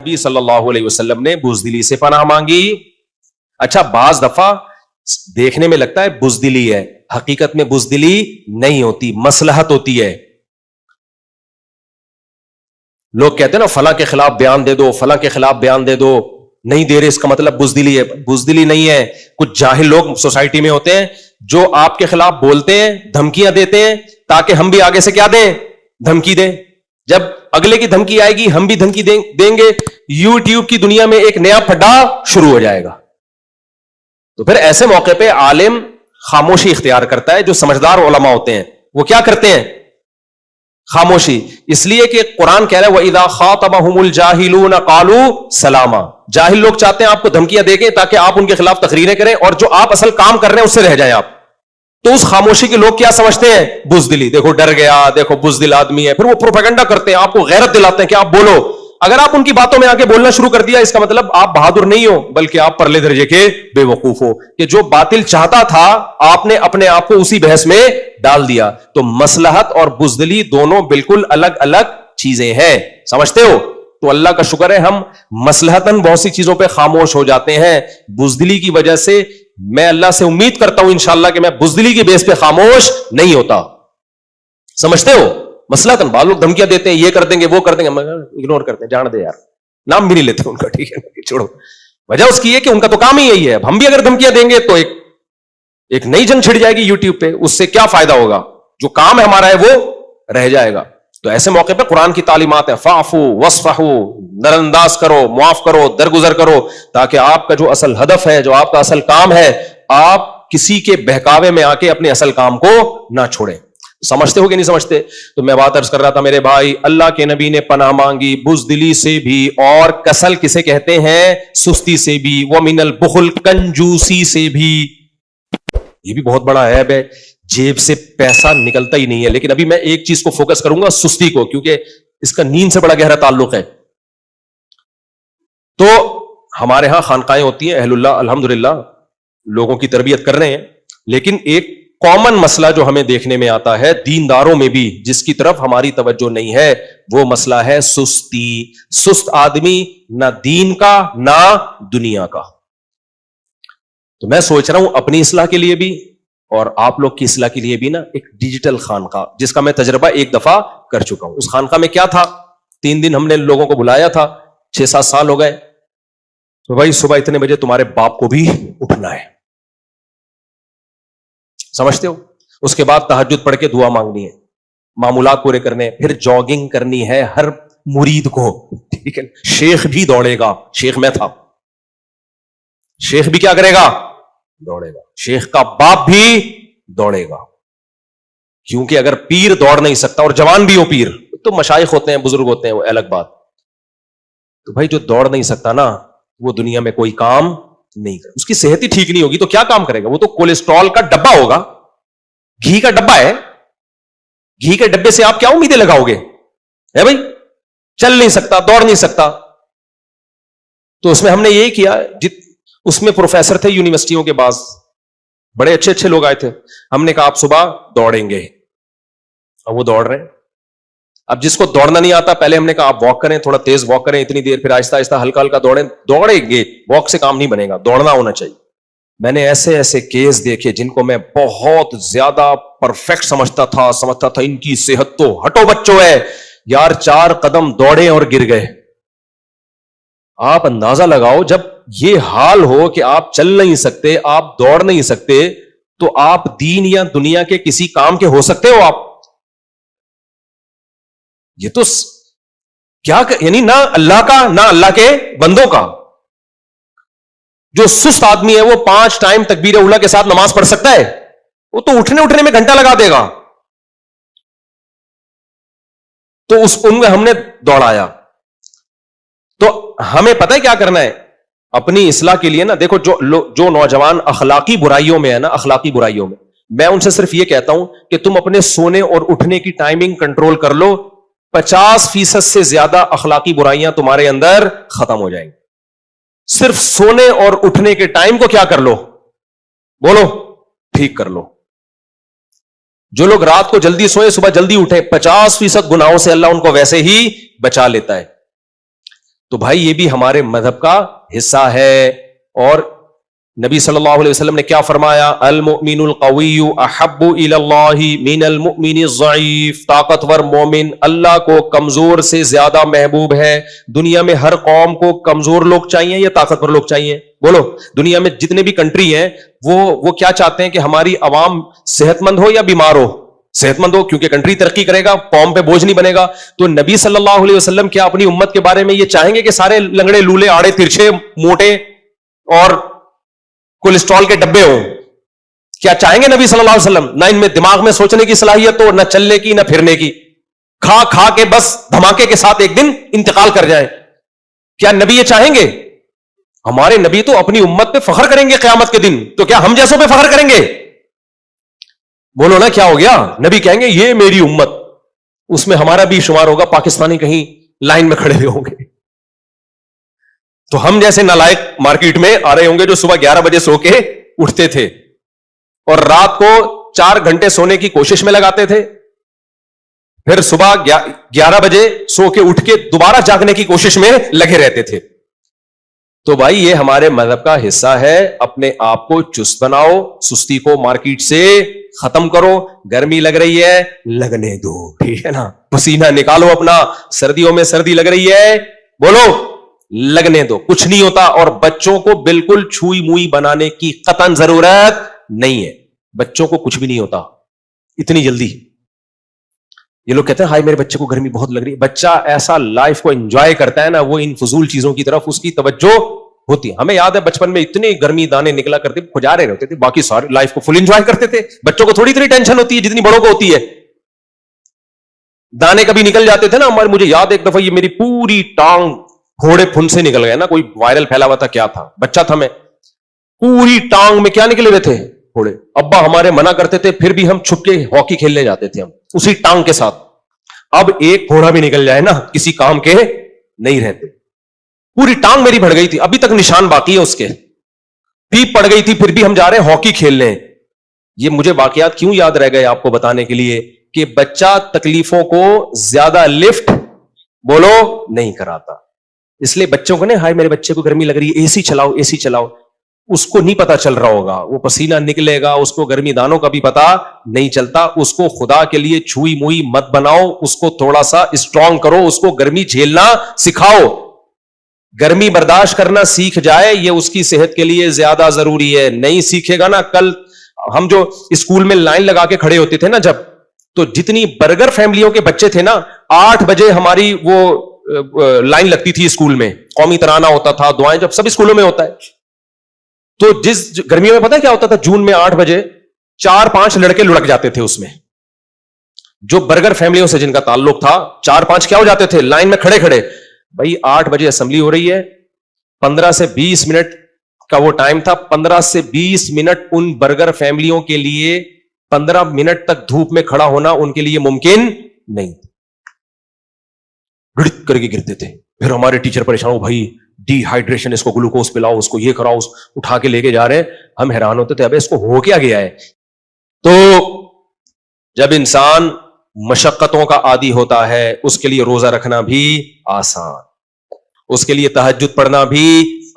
نبی صلی اللہ علیہ وسلم نے بزدلی سے پناہ مانگی. اچھا بعض دفعہ دیکھنے میں لگتا ہے بزدلی ہے، حقیقت میں بزدلی نہیں ہوتی، مصلحت ہوتی ہے. لوگ کہتے ہیں نا فلاں کے خلاف بیان دے دو، فلاں کے خلاف بیان دے دو، نہیں دے رہے اس کا مطلب بزدلی ہے. بزدلی نہیں ہے. کچھ جاہل لوگ سوسائٹی میں ہوتے ہیں جو آپ کے خلاف بولتے ہیں، دھمکیاں دیتے ہیں تاکہ ہم بھی آگے سے کیا دیں، دھمکی دیں. جب اگلے کی دھمکی آئے گی ہم بھی دھمکی دیں گے، یوٹیوب کی دنیا میں ایک نیا پھڈا شروع ہو جائے گا. تو پھر ایسے موقع پہ عالم خاموشی اختیار کرتا ہے. جو سمجھدار علماء ہوتے ہیں وہ کیا کرتے ہیں؟ خاموشی. اس لیے کہ قرآن کہہ رہا ہے وَإِذَا خَاطَبَهُمُ الْجَاهِلُونَ قَالُوا سَلَامًا. جاہل لوگ چاہتے ہیں آپ کو دھمکیاں دے گے تاکہ آپ ان کے خلاف تقریریں کریں اور جو آپ اصل کام کر رہے ہیں اس سے رہ جائیں آپ. تو اس خاموشی کے لوگ کیا سمجھتے ہیں؟ بزدلی. دیکھو ڈر گیا، دیکھو بزدل آدمی ہے. پھر وہ پروپیگنڈا کرتے ہیں، آپ کو غیرت دلاتے ہیں کہ آپ بولو. اگر آپ ان کی باتوں میں آ کے بولنا شروع کر دیا اس کا مطلب آپ بہادر نہیں ہو بلکہ آپ پرلے درجے کے بے وقوف ہو کہ جو باطل چاہتا تھا آپ نے اپنے آپ کو اسی بحث میں ڈال دیا. تو مصلحت اور بزدلی دونوں بالکل الگ الگ چیزیں ہیں. سمجھتے ہو؟ تو اللہ کا شکر ہے ہم مصلحتاً بہت سی چیزوں پہ خاموش ہو جاتے ہیں. بزدلی کی وجہ سے میں اللہ سے امید کرتا ہوں انشاءاللہ کہ میں بزدلی کی بیس پہ خاموش نہیں ہوتا. سمجھتے ہو؟ مصلحتاً بعض لوگ دھمکیاں دیتے ہیں، یہ کر دیں گے وہ کر دیں گے، اگنور کرتے ہیں، جان دے یار، نام بھی نہیں لیتے ان کا، ٹھیک ہے چھوڑو. وجہ اس کی ہے کہ ان کا تو کام ہی یہی ہے. اب ہم بھی اگر دھمکیاں دیں گے تو ایک نئی جنگ چھڑ جائے گی یوٹیوب پہ. اس سے کیا فائدہ ہوگا؟ جو کام ہے ہمارا ہے وہ رہ جائے گا. تو ایسے موقع پہ قرآن کی تعلیمات ہیں، فاعفو واصفحو، نظر انداز کرو، معاف کرو، درگزر کرو، تاکہ آپ کا جو اصل ہدف ہے، جو آپ کا اصل کام ہے، آپ کسی کے بہکاوے میں آ کے اپنے اصل کام کو نہ چھوڑیں. سمجھتے ہو کہ نہیں سمجھتے؟ تو میں بات عرض کر رہا تھا میرے بھائی، اللہ کے نبی نے پناہ مانگی بزدلی سے بھی، اور کسل کسے کہتے ہیں؟ سستی سے بھی. ومن البخل، کنجوسی سے بھی. یہ بھی بہت بڑا عیب ہے، جیب سے پیسہ نکلتا ہی نہیں ہے. لیکن ابھی میں ایک چیز کو فوکس کروں گا، سستی کو، کیونکہ اس کا نیند سے بڑا گہرا تعلق ہے. تو ہمارے ہاں خانقاہیں ہوتی ہیں، اہل اللہ الحمدللہ لوگوں کی تربیت کر رہے ہیں. لیکن ایک کامن مسئلہ جو ہمیں دیکھنے میں آتا ہے دینداروں میں بھی، جس کی طرف ہماری توجہ نہیں ہے، وہ مسئلہ ہے سستی. سست آدمی نہ دین کا نہ دنیا کا. تو میں سوچ رہا ہوں اپنی اصلاح کے لیے بھی اور آپ لوگ کی اصلاح کے لیے بھی نا ایک ڈیجیٹل خانقاہ، جس کا میں تجربہ ایک دفعہ کر چکا ہوں. اس خانقاہ میں کیا تھا، 3 دن ہم نے لوگوں کو بلایا تھا، 6-7 سال ہو گئے. تو بھائی صبح اتنے بجے تمہارے باپ کو بھی اٹھنا ہے. سمجھتے ہو؟ اس کے بعد تہجد پڑھ کے دعا مانگنی ہے، معمولات پورے کرنے ہیں، پھر جاگنگ کرنی ہے ہر مرید کو. ٹھیک ہے، شیخ بھی دوڑے گا. شیخ میں تھا، شیخ بھی کیا کرے گا؟ دوڑے گا. شیخ کا باپ بھی دوڑے گا. کیونکہ اگر پیر دوڑ نہیں سکتا اور جوان بھی ہو پیر، تو مشائخ ہوتے ہیں، بزرگ ہوتے ہیں، وہ الگ بات. تو بھائی جو دوڑ نہیں سکتا نا، وہ دنیا میں کوئی کام نہیں کرے. اس کی صحت ہی ٹھیک نہیں ہوگی تو کیا کام کرے گا؟ وہ تو کولیسٹرول کا ڈبہ ہوگا، گھی کا ڈبہ ہے. گھی کے ڈبے سے آپ کیا امیدیں لگاؤ گے؟ ہے بھائی، چل نہیں سکتا، دوڑ نہیں سکتا. تو اس میں ہم نے یہی کیا، اس میں پروفیسر تھے یونیورسٹیوں کے، بعض بڑے اچھے اچھے لوگ آئے تھے. ہم نے کہا آپ صبح دوڑیں گے، اور وہ دوڑ رہے ہیں. اب جس کو دوڑنا نہیں آتا، پہلے ہم نے کہا آپ واک کریں، تھوڑا تیز واک کریں اتنی دیر، پھر آہستہ آہستہ ہلکا ہلکا دوڑیں. دوڑیں گے، واک سے کام نہیں بنے گا، دوڑنا ہونا چاہیے. میں نے ایسے ایسے کیس دیکھے جن کو میں بہت زیادہ پرفیکٹ سمجھتا تھا ان کی صحت تو ہٹو بچوں ہے یار، 4 قدم دوڑے اور گر گئے. آپ اندازہ لگاؤ، جب یہ حال ہو کہ آپ چل نہیں سکتے، آپ دوڑ نہیں سکتے، تو آپ دین یا دنیا کے کسی کام کے ہو سکتے ہو؟ آپ یہ تو کیا، یعنی نہ اللہ کا نہ اللہ کے بندوں کا. جو سست آدمی ہے وہ 5 ٹائم تکبیر اولیٰ کے ساتھ نماز پڑھ سکتا ہے؟ وہ تو اٹھنے میں گھنٹہ لگا دے گا. تو ان میں ہم نے دوڑایا. تو ہمیں پتہ ہے کیا کرنا ہے اپنی اصلاح کے لیے نا. دیکھو جو نوجوان اخلاقی برائیوں میں ہے نا، اخلاقی برائیوں میں ان سے صرف یہ کہتا ہوں کہ تم اپنے سونے اور اٹھنے کی ٹائمنگ کنٹرول کر لو. 50% سے زیادہ اخلاقی برائیاں تمہارے اندر ختم ہو جائیں گی. صرف سونے اور اٹھنے کے ٹائم کو کیا کر لو، بولو، ٹھیک کر لو. جو لوگ رات کو جلدی سوئے صبح جلدی اٹھے، 50% گناہوں سے اللہ ان کو ویسے ہی بچا لیتا ہے. تو بھائی یہ بھی ہمارے مذہب کا حصہ ہے. اور نبی صلی اللہ علیہ وسلم نے کیا فرمایا؟ المؤمن القوی احب الی اللہ من المؤمن الضعیف. طاقتور مومن اللہ کو کمزور سے زیادہ محبوب ہے. دنیا میں ہر قوم کو کمزور لوگ چاہیے یا طاقتور لوگ چاہیے؟ بولو. دنیا میں جتنے بھی کنٹری ہیں وہ کیا چاہتے ہیں کہ ہماری عوام صحت مند ہو یا بیمار ہو؟ صحت مند ہو، کیونکہ کنٹری ترقی کرے گا، قوم پہ بوجھ نہیں بنے گا. تو نبی صلی اللہ علیہ وسلم کیا اپنی امت کے بارے میں یہ چاہیں گے کہ سارے لنگڑے لولے آڑے ترچھے موٹے اور کولیسٹرول کے ڈبے ہوں؟ کیا چاہیں گے نبی صلی اللہ علیہ وسلم؟ نہ ان میں دماغ میں سوچنے کی صلاحیت ہو، نہ چلنے کی، نہ پھرنے کی. کھا کھا کے بس دھماکے کے ساتھ ایک دن انتقال کر جائیں. کیا نبی یہ چاہیں گے؟ ہمارے نبی تو اپنی امت پہ فخر کریں گے قیامت کے دن. تو کیا ہم جیسوں پہ فخر کریں گے؟ بولو نا، کیا ہو گیا؟ نبی کہیں گے یہ میری امت. اس میں ہمارا بھی شمار ہوگا. پاکستانی کہیں لائن میں کھڑے ہوں گے تو ہم جیسے نالائق مارکیٹ میں آ رہے ہوں گے جو صبح 11 بجے سو کے اٹھتے تھے اور رات کو 4 گھنٹے سونے کی کوشش میں لگاتے تھے، پھر صبح 11 بجے سو کے اٹھ کے دوبارہ جاگنے کی کوشش میں لگے رہتے تھے. تو بھائی یہ ہمارے مذہب کا حصہ ہے. اپنے آپ کو چست بناؤ، سستی کو مارکیٹ سے ختم کرو. گرمی لگ رہی ہے، لگنے دو، ٹھیک ہے نا. پسینہ نکالو اپنا. سردیوں میں سردی لگ رہی ہے، بولو لگنے دو، کچھ نہیں ہوتا. اور بچوں کو بالکل چھوئی موئی بنانے کی قطعاً ضرورت نہیں ہے. بچوں کو کچھ بھی نہیں ہوتا اتنی جلدی. یہ لوگ کہتے ہیں ہائی میرے بچے کو گرمی بہت لگ رہی ہے. بچہ ایسا لائف کو انجوائے کرتا ہے نا، وہ ان فضول چیزوں کی طرف اس کی توجہ ہوتی ہے. ہمیں یاد ہے بچپن میں اتنے گرمی دانے نکلا کرتے، کھجا رہے ہوتے تھے، باقی ساری لائف کو فل انجوائے کرتے تھے. بچوں کو تھوڑی اتنی ٹینشن ہوتی ہے جتنی بڑوں کو ہوتی ہے. دانے کبھی نکل جاتے تھے نا ہمارے. مجھے یاد ایک دفعہ یہ میری پوری ٹانگ گھوڑے پھن سے نکل گئے نا. کوئی وائرل پھیلا ہوا تھا، کیا تھا، بچہ تھا میں. پوری ٹانگ میں کیا نکلے ہوئے تھے؟ گھوڑے. ابا ہمارے منع کرتے تھے، پھر بھی ہم چھپ کے ہاکی کھیلنے جاتے تھے ہم اسی ٹانگ کے ساتھ. اب ایک گھوڑا بھی نکل جائے نا کسی کام کے نہیں رہتے. پوری ٹانگ میری بڑھ گئی تھی، ابھی تک نشان باقی ہے اس کے. پیپ پڑ گئی تھی، پھر بھی ہم جا رہے ہیں ہاکی کھیلنے. یہ مجھے واقعات کیوں یاد رہ گئے آپ کو بتانے کے لیے کہ بچہ تکلیفوں کو زیادہ لفٹ بولو نہیں کراتا. اس لیے بچوں کو ہائے میرے بچے کو گرمی لگ رہی ہے، اے سی چلاؤ، اے سی چلاؤ. اس کو نہیں پتا چل رہا ہوگا، وہ پسینہ نکلے گا، اس کو گرمی دانوں کا بھی پتا نہیں چلتا. اس کو خدا کے لیے چھوئی موئی مت بناؤ، اس کو تھوڑا سا اسٹرانگ کرو، اس کو گرمی جھیلنا سکھاؤ. گرمی برداشت کرنا سیکھ جائے، یہ اس کی صحت کے لیے زیادہ ضروری ہے. نہیں سیکھے گا نا، کل ہم جو اسکول میں لائن لگا کے کھڑے ہوتے تھے نا جب، تو جتنی برگر فیملیوں کے بچے تھے نا، 8 بجے ہماری وہ لائن لگتی تھی اسکول میں. قومی ترانہ ہوتا تھا، دعائیں جب سب اسکولوں میں ہوتا ہے. تو جس گرمیوں میں پتہ کیا ہوتا تھا؟ جون میں 8 بجے 4-5 لڑکے لڑک جاتے تھے اس میں. جو برگر فیملیوں سے جن کا تعلق تھا، 4-5 کیا ہو جاتے تھے لائن میں کھڑے کھڑے. بھائی 8 بجے اسمبلی ہو رہی ہے، 15 سے 20 منٹ کا وہ ٹائم تھا. 15 سے 20 منٹ ان برگر فیملیوں کے لیے 15 منٹ تک دھوپ میں کھڑا ہونا ان کے لیے ممکن نہیں. گڑک کر کے گرتے تھے. پھر ہمارے ٹیچر پریشان ہو، بھائی ڈی ہائیڈریشن، اس کو گلوکوز پلاؤ، اس کو یہ کراؤ، اٹھا کے لے کے جا رہے ہیں. ہم حیران ہوتے تھے ابے اس کو ہو کیا گیا ہے. تو جب انسان مشقتوں کا عادی ہوتا ہے، اس کے لیے روزہ رکھنا بھی آسان، اس کے لیے تہجد پڑھنا بھی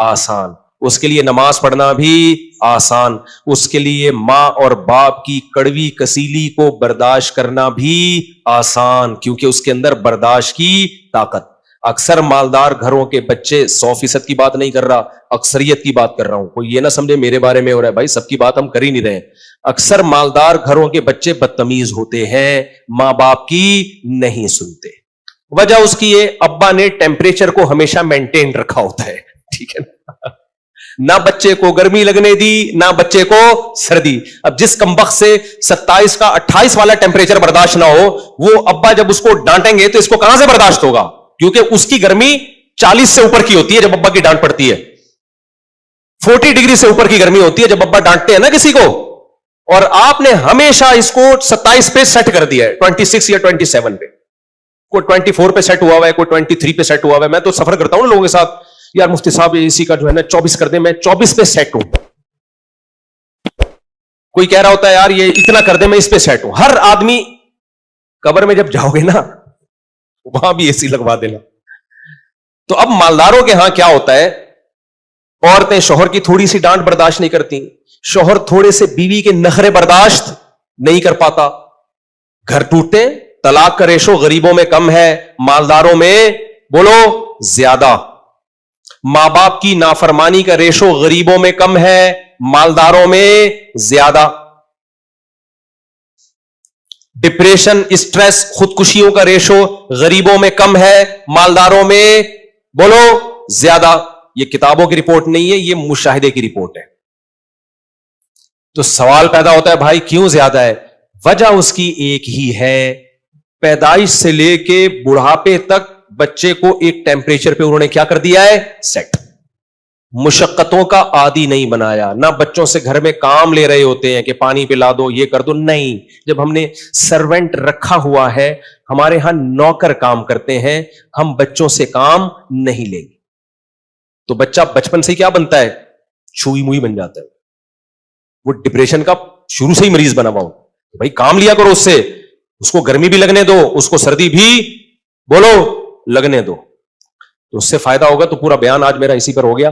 آسان، اس کے لیے نماز پڑھنا بھی آسان، اس کے لیے ماں اور باپ کی کڑوی کسیلی کو برداشت کرنا بھی آسان، کیونکہ اس کے اندر برداشت کی طاقت. اکثر مالدار گھروں کے بچے، 100% کی بات نہیں کر رہا، اکثریت کی بات کر رہا ہوں، کوئی یہ نہ سمجھے میرے بارے میں ہو رہا ہے. بھائی سب کی بات ہم کر ہی نہیں رہے. اکثر مالدار گھروں کے بچے بدتمیز ہوتے ہیں، ماں باپ کی نہیں سنتے. وجہ اس کی یہ، ابا نے ٹیمپریچر کو ہمیشہ مینٹین رکھا ہوتا ہے، ٹھیک ہے نا. نہ بچے کو گرمی لگنے دی، نہ بچے کو سردی. اب جس کمبخت سے 27 کا 28 والا ٹیمپریچر برداشت نہ ہو، وہ ابا جب اس کو ڈانٹیں گے تو اس کو کہاں سے برداشت ہوگا؟ کیونکہ اس کی گرمی 40 سے اوپر کی ہوتی ہے جب ابا کی ڈانٹ پڑتی ہے. 40 ڈگری سے اوپر کی گرمی ہوتی ہے جب ابا ڈانٹتے ہیں نا کسی کو. اور آپ نے ہمیشہ اس کو 27 پہ سیٹ کر دیا ہے، 26 یا 27 پہ. کوئی 24 پہ سیٹ ہوا ہوا ہے، کوئی 23 پہ سیٹ ہوا ہوا ہے. میں تو سفر کرتا ہوں لوگوں کے ساتھ، یار مفتی صاحب اسی کا جو ہے نا 24 کر دیں، میں 24 پہ سیٹ ہوں. کوئی کہہ رہا ہوتا ہے یار یہ اتنا کر دیں، میں اس پہ سیٹ ہوں. ہر آدمی قبر میں جب جاؤ گے نا، وہاں بھی اے سی لگوا دینا. تو اب مالداروں کے ہاں کیا ہوتا ہے, عورتیں شوہر کی تھوڑی سی ڈانٹ برداشت نہیں کرتی, شوہر تھوڑے سے بیوی کے نخرے برداشت نہیں کر پاتا, گھر ٹوٹتے, طلاق کا ریشو غریبوں میں کم ہے, مالداروں میں بولو زیادہ, ماں باپ کی نافرمانی کا ریشو غریبوں میں کم ہے, مالداروں میں زیادہ, ڈپریشن, اسٹریس, خودکشیوں کا ریشو غریبوں میں کم ہے, مالداروں میں بولو زیادہ. یہ کتابوں کی رپورٹ نہیں ہے, یہ مشاہدے کی رپورٹ ہے. تو سوال پیدا ہوتا ہے بھائی کیوں زیادہ ہے؟ وجہ اس کی ایک ہی ہے, پیدائش سے لے کے بڑھاپے تک بچے کو ایک ٹیمپریچر پہ انہوں نے کیا کر دیا ہے, سیٹ. مشقتوں کا عادی نہیں بنایا. نہ بچوں سے گھر میں کام لے رہے ہوتے ہیں کہ پانی پلا دو, یہ کر دو, نہیں. جب ہم نے سرونٹ رکھا ہوا ہے, ہمارے ہاں نوکر کام کرتے ہیں, ہم بچوں سے کام نہیں لیں گے. تو بچہ بچپن سے کیا بنتا ہے, چھوئی موئی بن جاتا ہے. وہ ڈپریشن کا شروع سے ہی مریض بنا ہوا ہو. بھائی کام لیا کرو اس سے, اس کو گرمی بھی لگنے دو, اس کو سردی بھی بولو لگنے دو, تو اس سے فائدہ ہوگا. تو پورا بیان آج میرا اسی پر ہو گیا.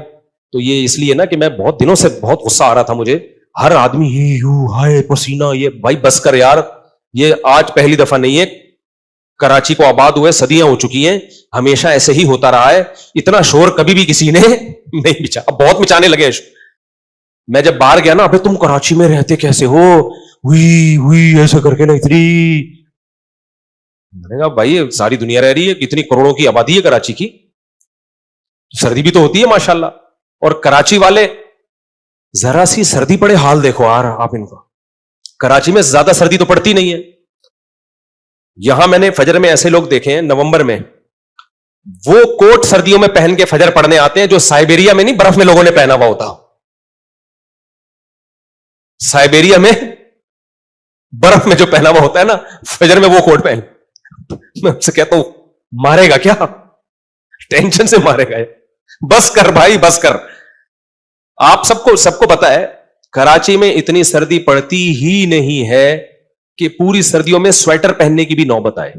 تو یہ اس لیے نا کہ میں بہت دنوں سے بہت غصہ آ رہا تھا مجھے, ہر آدمی ہائے پسینہ, یہ بھائی بس کر یار, یہ آج پہلی دفعہ نہیں ہے. کراچی کو آباد ہوئے صدیاں ہو چکی ہیں, ہمیشہ ایسے ہی ہوتا رہا ہے. اتنا شور کبھی بھی کسی نے نہیں مچا, اب بہت مچانے لگے. میں جب باہر گیا نا, ابھی تم کراچی میں رہتے کیسے ہو, ہوئی ایسا کر کے نا اتنی, میں نے کہا بھائی ساری دنیا رہ رہی ہے, اتنی کروڑوں کی آبادی ہے کراچی کی, سردی بھی تو ہوتی ہے ماشاءاللہ. اور کراچی والے ذرا سی سردی پڑے حال دیکھو یار آپ ان کا. کراچی میں زیادہ سردی تو پڑتی نہیں ہے. یہاں میں نے فجر میں ایسے لوگ دیکھے ہیں نومبر میں, وہ کوٹ سردیوں میں پہن کے فجر پڑھنے آتے ہیں جو سائبیریا میں نہیں برف میں لوگوں نے پہنا ہوا ہوتا. سائبیریا میں برف میں جو پہنا ہوا ہوتا ہے نا, فجر میں وہ کوٹ پہن. میں ان سے کہتا ہوں مارے گا کیا, ٹینشن سے مارے گا, بس کر بھائی بس کر. آپ سب کو پتا ہے کراچی میں اتنی سردی پڑتی ہی نہیں ہے کہ پوری سردیوں میں سویٹر پہننے کی بھی نوبت آئے.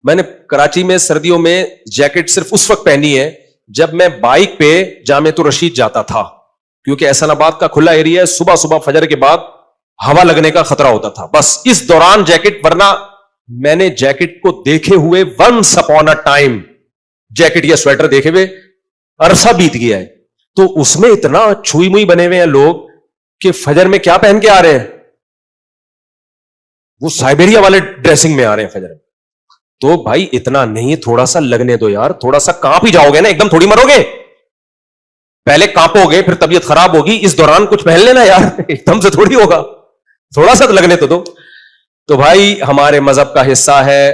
میں نے کراچی میں سردیوں میں جیکٹ صرف اس وقت پہنی ہے جب میں بائک پہ جامع الرشید جاتا تھا, کیونکہ احسان آباد کا کھلا ایریا ہے, صبح صبح فجر کے بعد ہوا لگنے کا خطرہ ہوتا تھا, بس اس دوران جیکٹ, ورنہ میں نے جیکٹ کو دیکھے ہوئے once upon a time jacket یا سویٹر دیکھے ہوئے عرصہ بیت گیا ہے. تو اس میں اتنا چھوئی موئی بنے ہوئے ہیں لوگ کہ فجر میں کیا پہن کے آ رہے ہیں, وہ سائبیریا والے ڈریسنگ میں آ رہے ہیں فجر میں. تو بھائی اتنا نہیں, تھوڑا سا لگنے دو یار, تھوڑا سا کانپ ہی جاؤ گے نا, ایک دم تھوڑی مرو گے, پہلے کانپو گے پھر طبیعت خراب ہوگی, اس دوران کچھ پہن لینا یار, ایک دم سے تھوڑی ہوگا, تھوڑا سا لگنے تو دو. تو بھائی ہمارے مذہب کا حصہ ہے,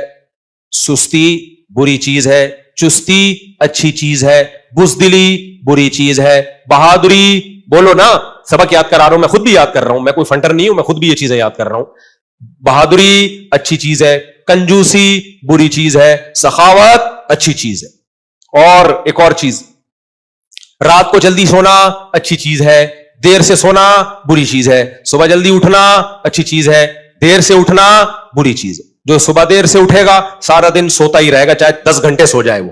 سستی بری چیز ہے, چستی اچھی چیز ہے, بزدلی بری چیز ہے, بہادری بولو نا, سبق یاد کرا رہا ہوں, میں خود بھی یاد کر رہا ہوں, میں کوئی فنٹر نہیں ہوں, میں خود بھی یہ چیزیں یاد کر رہا ہوں. بہادری اچھی چیز ہے, کنجوسی بری چیز ہے, سخاوت اچھی چیز ہے. اور ایک اور چیز, رات کو جلدی سونا اچھی چیز ہے, دیر سے سونا بری چیز ہے. صبح جلدی اٹھنا اچھی چیز ہے, دیر سے اٹھنا بری چیز ہے. جو صبح دیر سے اٹھے گا سارا دن سوتا ہی رہے گا, چاہے 10 گھنٹے سو جائے وہ.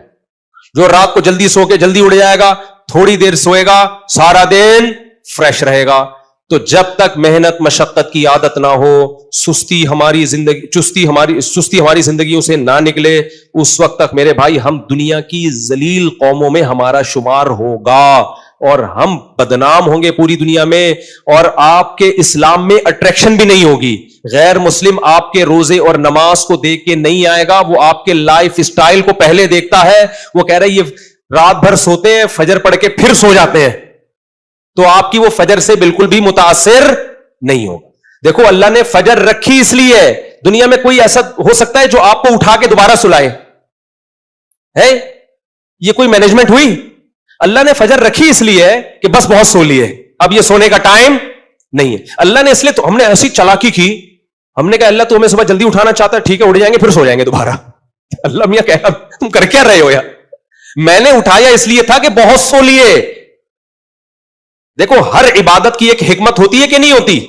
جو رات کو جلدی سو کے جلدی اٹھ جائے گا, تھوڑی دیر سوئے گا, سارا دن فریش رہے گا. تو جب تک محنت مشقت کی عادت نہ ہو, سستی ہماری زندگیوں سے نہ نکلے, اس وقت تک میرے بھائی ہم دنیا کی ذلیل قوموں میں ہمارا شمار ہوگا, اور ہم بدنام ہوں گے پوری دنیا میں, اور آپ کے اسلام میں اٹریکشن بھی نہیں ہوگی. غیر مسلم آپ کے روزے اور نماز کو دیکھ کے نہیں آئے گا, وہ آپ کے لائف اسٹائل کو پہلے دیکھتا ہے. وہ کہہ رہے یہ رات بھر سوتے ہیں, فجر پڑھ کے پھر سو جاتے ہیں, تو آپ کی وہ فجر سے بالکل بھی متاثر نہیں ہوگا. دیکھو اللہ نے فجر رکھی اس لیے, دنیا میں کوئی ایسا ہو سکتا ہے جو آپ کو اٹھا کے دوبارہ سلائے ہے؟ یہ کوئی مینجمنٹ ہوئی؟ اللہ نے فجر رکھی اس لیے کہ بس بہت سو لیے, اب یہ سونے کا ٹائم نہیں ہے. اللہ نے اس لیے, تو ہم نے ایسی چالاکی کی, ہم نے کہا اللہ تو ہمیں صبح جلدی اٹھانا چاہتا ہے, ٹھیک ہے اٹھ جائیں گے پھر سو جائیں گے دوبارہ. اللہ میاں کہہ رہا تم کر کیا رہے ہو یار, میں نے اٹھایا اس لیے تھا کہ بہت سو لیے. دیکھو ہر عبادت کی ایک حکمت ہوتی ہے کہ نہیں ہوتی؟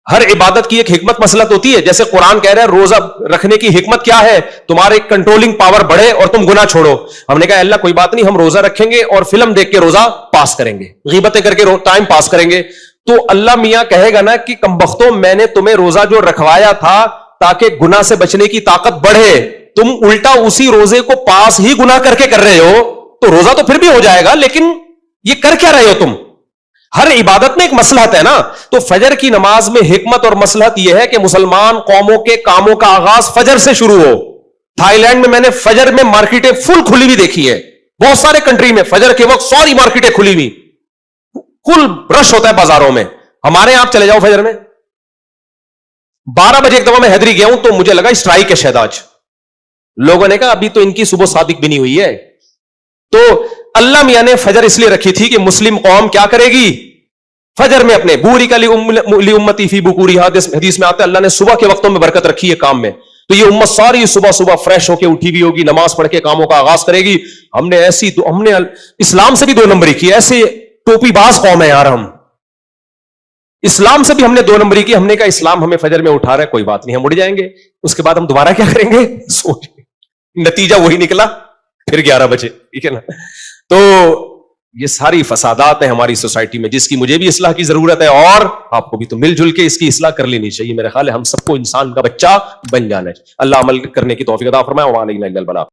ہر عبادت کی ایک حکمت مسلط ہوتی ہے. جیسے قرآن کہہ رہا ہے روزہ رکھنے کی حکمت کیا ہے, تمہارے کنٹرولنگ پاور بڑھے اور تم گناہ چھوڑو. ہم نے کہا اللہ کوئی بات نہیں, ہم روزہ رکھیں گے اور فلم دیکھ کے روزہ پاس کریں گے, غیبتیں کر کے ٹائم پاس کریں گے. تو اللہ میاں کہے گا نا کہ کمبختوں میں نے تمہیں روزہ جو رکھوایا تھا تاکہ گناہ سے بچنے کی طاقت بڑھے, تم الٹا اسی روزے کو پاس ہی گناہ کر کے کر رہے ہو. تو روزہ تو پھر بھی ہو جائے گا, لیکن یہ کر کیا رہے ہو تم؟ ہر عبادت میں ایک مصلحت ہے نا. تو فجر کی نماز میں حکمت اور مصلحت یہ ہے کہ مسلمان قوموں کے کاموں کا آغاز فجر سے شروع ہو. تھائی لینڈ میں نے فجر میں مارکیٹیں فل کھلی ہوئی دیکھی ہے, بہت سارے کنٹری میں فجر کے وقت ساری مارکیٹیں کھلی ہوئی, فل رش ہوتا ہے بازاروں میں. ہمارے یہاں آپ چلے جاؤ فجر میں 12 بجے ایک دفعہ میں حیدری گیا ہوں تو مجھے لگا اسٹرائک ہے شاید آج. لوگوں نے کہا ابھی تو ان کی صبح صادق بھی نہیں ہوئی ہے. تو اللہ میاں نے فجر اس لیے رکھی تھی کہ مسلم قوم کیا کرے گی, فجر میں اپنے بوری کا لی امتی فی بکوری, حدیث میں آتا ہے اللہ نے صبح کے وقتوں میں برکت رکھی ہے کام میں. تو یہ امت ساری صبح صبح فریش ہو کے اٹھی ہوئی ہوگی, نماز پڑھ کے کاموں کا آغاز کرے گی. ہم نے اسلام سے بھی 2 نمبری کی, ایسے ٹوپی باز قوم ہے یار. ہم اسلام سے بھی ہم نے 2 نمبری کی. ہم نے کہا اسلام ہمیں فجر میں اٹھا رہا ہے, کوئی بات نہیں, ہم اٹھ جائیں گے. اس کے بعد ہم دوبارہ کیا کریں گے سوچ, نتیجہ وہی نکلا پھر 11 بجے, ٹھیک ہے نا. تو یہ ساری فسادات ہیں ہماری سوسائٹی میں جس کی مجھے بھی اصلاح کی ضرورت ہے, اور آپ کو بھی. تو مل جل کے اس کی اصلاح کر لینی چاہیے. میرا خیال ہے ہم سب کو انسان کا بچہ بن جانا ہے. اللہ عمل کرنے کی توفیق عطا فرمائے. وعلیکم السلام.